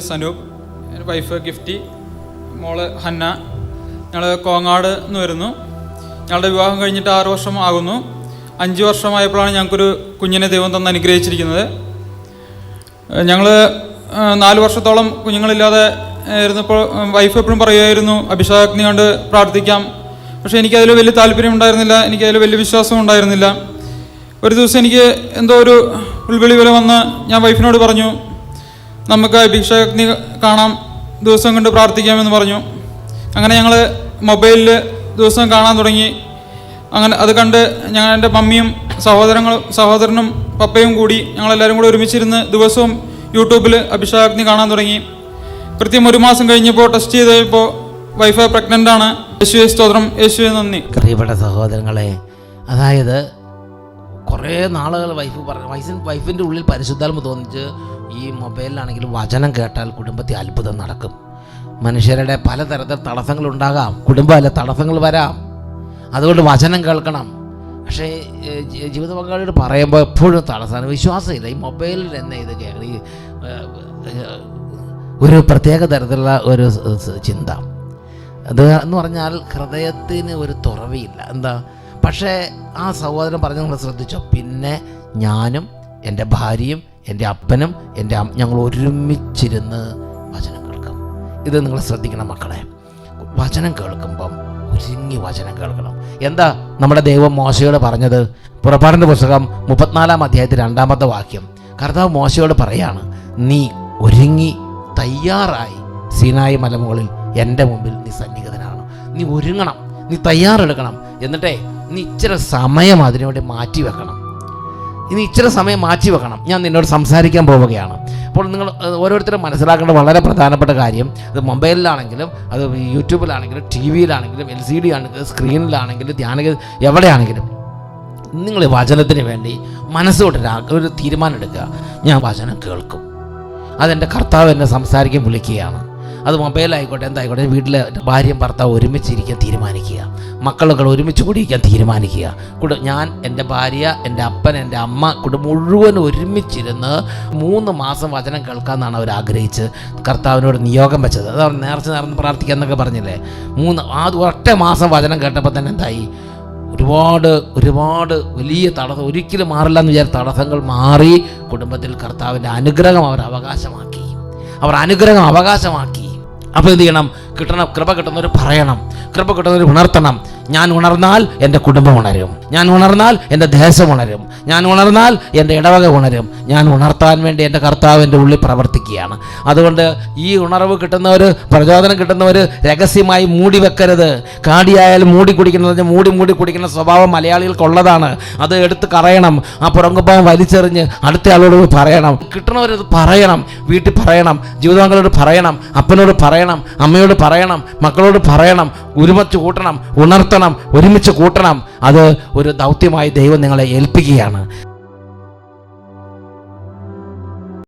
സനൂപ്, എൻ്റെ വൈഫ് ഗിഫ്റ്റി, മോള് ഹന്ന. ഞങ്ങൾ കോങ്ങാട് നിന്ന് വരുന്നു. ഞങ്ങളുടെ വിവാഹം കഴിഞ്ഞിട്ട് 6 വർഷം ആകുന്നു. 5 വർഷമായപ്പോഴാണ് ഞങ്ങൾക്കൊരു കുഞ്ഞിനെ ദൈവം തന്ന് അനുഗ്രഹിച്ചിരിക്കുന്നത്. ഞങ്ങൾ 4 വർഷത്തോളം കുഞ്ഞുങ്ങളില്ലാതെ ഇരുന്നപ്പോൾ വൈഫ് എപ്പോഴും പറയുമായിരുന്നു അഭിഷേകാഗ്നി കൊണ്ട് പ്രാർത്ഥിക്കാം. പക്ഷേ എനിക്കതിൽ വലിയ താല്പര്യം ഉണ്ടായിരുന്നില്ല, എനിക്കതിൽ വലിയ വിശ്വാസം ഉണ്ടായിരുന്നില്ല. ഒരു ദിവസം എനിക്ക് എന്തോ ഒരു ഉൾവിളി പോലെ വന്ന് ഞാൻ വൈഫിനോട് പറഞ്ഞു, നമുക്ക് അഭിഷേകാഗ്നി കാണാം, ദിവസം കൊണ്ട് പ്രാർത്ഥിക്കാമെന്ന് പറഞ്ഞു. അങ്ങനെ ഞങ്ങൾ മൊബൈലിൽ ദിവസം കാണാൻ തുടങ്ങി. അങ്ങനെ അത് കണ്ട് എൻ്റെ മമ്മിയും സഹോദരനും പപ്പയും കൂടി ഞങ്ങളെല്ലാവരും കൂടി ഒരുമിച്ചിരുന്ന് ദിവസവും യൂട്യൂബിൽ അഭിഷേകാഗ്നി കാണാൻ തുടങ്ങി. കൃത്യം 1 മാസം കഴിഞ്ഞപ്പോൾ ടെസ്റ്റ് ചെയ്തപ്പോൾ വൈഫ് പ്രഗ്നൻ്റ് ആണ്. യേശുവേ സ്തോത്രം, യേശുവേ നന്ദി. പ്രിയപ്പെട്ട സഹോദരങ്ങളെ, അതായത് കുറേ നാളുകൾ വൈഫിൻ്റെ ഉള്ളിൽ പരിശുദ്ധാത്മ തോന്നിച്ച് ഈ മൊബൈലിലാണെങ്കിലും വചനം കേട്ടാൽ കുടുംബത്തിൽ അത്ഭുതം നടക്കും. മനുഷ്യരുടെ പലതരത്തിൽ തടസ്സങ്ങളുണ്ടാകാം, കുടുംബമല്ല തടസ്സങ്ങൾ വരാം. അതുകൊണ്ട് വചനം കേൾക്കണം. പക്ഷേ ജീവിത പങ്കാളിയോട് പറയുമ്പോൾ എപ്പോഴും തടസ്സമാണ്, വിശ്വാസമില്ല. ഈ മൊബൈലിൽ തന്നെ ഇത് കേൾക്കണം, ഒരു പ്രത്യേക തരത്തിലുള്ള ഒരു ചിന്ത. അത് എന്ന് പറഞ്ഞാൽ ഹൃദയത്തിന് ഒരു തുറവിയില്ല. എന്താ? പക്ഷേ ആ സഹോദരൻ പറഞ്ഞ് നിങ്ങൾ ശ്രദ്ധിച്ചോ, പിന്നെ ഞാനും എൻ്റെ ഭാര്യയും എൻ്റെ അപ്പനും ഞങ്ങൾ ഒരുമിച്ചിരുന്ന് വചനം കേൾക്കും. ഇത് നിങ്ങൾ ശ്രദ്ധിക്കണം മക്കളെ. വചനം കേൾക്കുമ്പം ഒരുങ്ങി വചനം കേൾക്കണം. എന്താ നമ്മുടെ ദൈവം മോശയോട് പറഞ്ഞത്? പുറപ്പാടിൻ്റെ പുസ്തകം 34-ാം അധ്യായത്തിൽ 2-ാമത്തെ വാക്യം. കർത്താവ് മോശയോട് പറയാണ്, നീ ഒരുങ്ങി തയ്യാറായി സീനായി മലമുകളിൽ എൻ്റെ മുമ്പിൽ നീ സന്നിഹിതനാണ്. നീ ഒരുങ്ങണം, നീ തയ്യാറെടുക്കണം. എന്നിട്ടേ നീ ഇച്ചിരി സമയം അതിനുവേണ്ടി മാറ്റി വെക്കണം. ഞാൻ നിന്നോട് സംസാരിക്കാൻ പോവുകയാണ്. അപ്പോൾ നിങ്ങൾ ഓരോരുത്തരും മനസ്സിലാക്കേണ്ട വളരെ പ്രധാനപ്പെട്ട കാര്യം, അത് മൊബൈലിലാണെങ്കിലും അത് യൂട്യൂബിലാണെങ്കിലും TV-യിലാണെങ്കിലും LCD ആണെങ്കിലും സ്ക്രീനിലാണെങ്കിലും എവിടെയാണെങ്കിലും നിങ്ങൾ വചനത്തിന് വേണ്ടി മനസ്സുകൊണ്ടൊരു ഒരു തീരുമാനം എടുക്കുക. ഞാൻ വചനം കേൾക്കും. അതെൻ്റെ കർത്താവ് എന്നെ സംസാരിക്കാൻ വിളിക്കുകയാണ്. അത് മൊബൈലായിക്കോട്ടെ, എന്തായിക്കോട്ടെ, വീട്ടിലെ ഭാര്യയും ഭർത്താവ് ഒരുമിച്ചിരിക്കാൻ തീരുമാനിക്കുക, മക്കളൊക്കെ ഒരുമിച്ച് കൂടിയിരിക്കാൻ തീരുമാനിക്കുക. ഞാൻ, എൻ്റെ ഭാര്യ, എൻ്റെ അപ്പൻ, എൻ്റെ അമ്മ, കുടുംബം മുഴുവൻ ഒരുമിച്ചിരുന്ന് 3 മാസം വചനം കേൾക്കാമെന്നാണ് അവർ ആഗ്രഹിച്ച് കർത്താവിനോട് നിയോഗം വെച്ചത്. അത് അവർ നേർന്ന് പ്രാർത്ഥിക്കുക എന്നൊക്കെ പറഞ്ഞില്ലേ. 1 മാസം വചനം കേട്ടപ്പോൾ തന്നെ എന്തായി? ഒരുപാട് വലിയ തടസ്സം, ഒരിക്കലും മാറില്ല എന്ന് വിചാരിച്ച തടസ്സങ്ങൾ മാറി. കുടുംബത്തിൽ കർത്താവിൻ്റെ അനുഗ്രഹം അവർ അവകാശമാക്കി. അപ്പോൾ എന്ത് ചെയ്യണം? കൃപ കിട്ടുന്നവർ പറയണം, കൃപ കിട്ടുന്നവർ ഉണർത്തണം. ഞാൻ ഉണർന്നാൽ എൻ്റെ കുടുംബം ഉണരും, ഞാൻ ഉണർന്നാൽ എൻ്റെ ദേശം ഉണരും, ഞാൻ ഉണർന്നാൽ എൻ്റെ ഇടവക ഉണരും. ഞാൻ ഉണർത്താൻ വേണ്ടി എൻ്റെ കർത്താവിൻ്റെ ഉള്ളിൽ പ്രവർത്തിക്കുകയാണ്. അതുകൊണ്ട് ഈ ഉണർവ് കിട്ടുന്നവർ, പ്രചോദനം കിട്ടുന്നവർ രഹസ്യമായി മൂടി വെക്കരുത്. കാടിയായാലും മൂടി കുടിക്കുന്ന സ്വഭാവം മലയാളികൾക്കുള്ളതാണ്. അത് എടുത്ത് കളയണം. ആ പുറങ്കുപ്പാവം വലിച്ചെറിഞ്ഞ് അടുത്ത ആളോട് പറയണം. കിട്ടണവരത് പറയണം, വീട്ടിൽ പറയണം, ജീവിതാംഗങ്ങളോട് പറയണം, അപ്പനോട് പറയണം, അമ്മയോട് പറയണം, മക്കളോട് പറയണം. ഒരുമിച്ച് കൂട്ടണം, ഉണർത്തണം, ഒരുമിച്ച് കൂട്ടണം. അത് ഒരു ദൗത്യമായി ദൈവം നിങ്ങളെ ഏൽപ്പിക്കുകയാണ്.